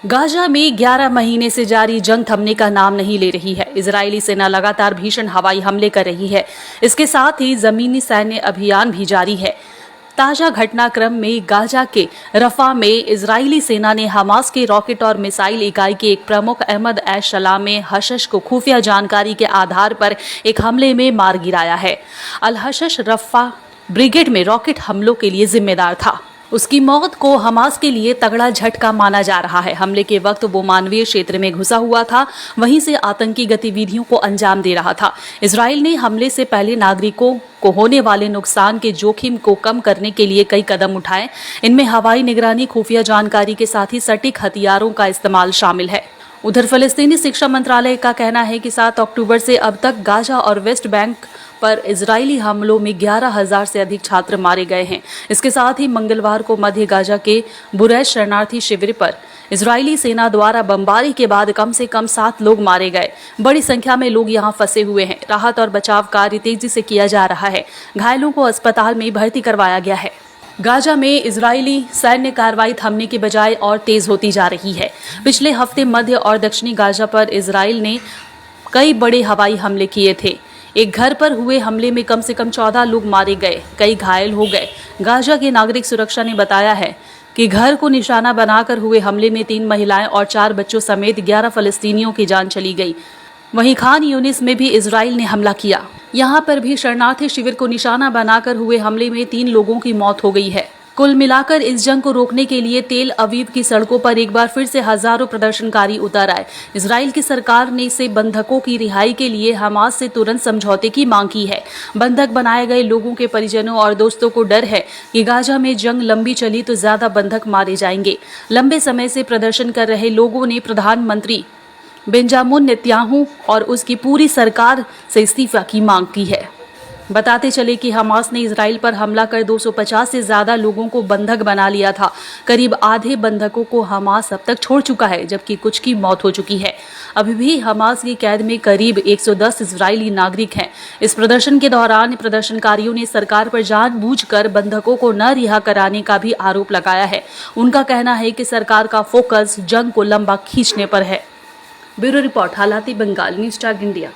Gaza में 11 महीने से जारी जंग थमने का नाम नहीं ले रही है। इजरायली सेना लगातार भीषण हवाई हमले कर रही है। इसके साथ ही जमीनी सैन्य अभियान भी जारी है। ताजा घटनाक्रम में गाजा के रफा में इजरायली सेना ने हमास के रॉकेट और मिसाइल इकाई के एक प्रमुख अहमद एश शलामे हशश को खुफिया जानकारी के आधार पर एक हमले में मार गिराया है। अल हशश रफा ब्रिगेड में रॉकेट हमलों के लिए जिम्मेदार था। उसकी मौत को हमास के लिए तगड़ा झटका माना जा रहा है। हमले के वक्त वो मानवीय क्षेत्र में घुसा हुआ था, वहीं से आतंकी गतिविधियों को अंजाम दे रहा था। इजराइल ने हमले से पहले नागरिकों को होने वाले नुकसान के जोखिम को कम करने के लिए कई कदम उठाए। इनमें हवाई निगरानी, खुफिया जानकारी के साथ ही सटीक हथियारों का इस्तेमाल शामिल है। उधर फलस्तीनी शिक्षा मंत्रालय का कहना है कि 7 अक्टूबर से अब तक गाजा और वेस्ट बैंक पर इजरायली हमलों में 11,000 से अधिक छात्र मारे गए हैं। इसके साथ ही मंगलवार को मध्य गाजा के बुरैश शरणार्थी शिविर पर इजरायली सेना द्वारा बमबारी के बाद कम से कम 7 लोग मारे गए। बड़ी संख्या में लोग यहां फंसे हुए हैं। राहत और बचाव कार्य तेजी से किया जा रहा है। घायलों को अस्पताल में भर्ती करवाया गया है। गाजा में इजरायली सैन्य कार्रवाई थमने के बजाय और तेज होती जा रही है। पिछले हफ्ते मध्य और दक्षिणी गाजा पर इजराइल ने कई बड़े हवाई हमले किए थे। एक घर पर हुए हमले में कम से कम 14 लोग मारे गए, कई घायल हो गए। गाजा की नागरिक सुरक्षा ने बताया है कि घर को निशाना बनाकर हुए हमले में 3 महिलाएं और 4 बच्चों समेत 11 फलस्तीनियों की जान चली गई। वहीं खान यूनिस में भी इजराइल ने हमला किया। यहां पर भी शरणार्थी शिविर को निशाना बनाकर हुए हमले में 3 लोगों की मौत हो गई है। कुल मिलाकर इस जंग को रोकने के लिए तेल अवीव की सड़कों पर एक बार फिर से हजारों प्रदर्शनकारी उतर आए। इजराइल की सरकार ने से बंधकों की रिहाई के लिए हमास से तुरंत समझौते की मांग की है। बंधक बनाए गए लोगों के परिजनों और दोस्तों को डर है कि गाजा में जंग लंबी चली तो ज्यादा बंधक मारे जाएंगे। लंबे समय से प्रदर्शन कर रहे लोगों ने प्रधानमंत्री बेंजामिन नेतन्याहू और उसकी पूरी सरकार से इस्तीफा की मांग की है। बताते चले कि हमास ने इजराइल पर हमला कर 250 से ज्यादा लोगों को बंधक बना लिया था। करीब आधे बंधकों को हमास अब तक छोड़ चुका है, जबकि कुछ की मौत हो चुकी है। अभी भी हमास की कैद में करीब 110 इजरायली नागरिक हैं। इस प्रदर्शन के दौरान प्रदर्शनकारियों ने सरकार पर जानबूझकर बंधकों को न रिहा कराने का भी आरोप लगाया है। उनका कहना है कि सरकार का फोकस जंग को लंबा खींचने पर है। ब्यूरो रिपोर्ट, हालाती बंगाल, न्यूज़ टैग इंडिया।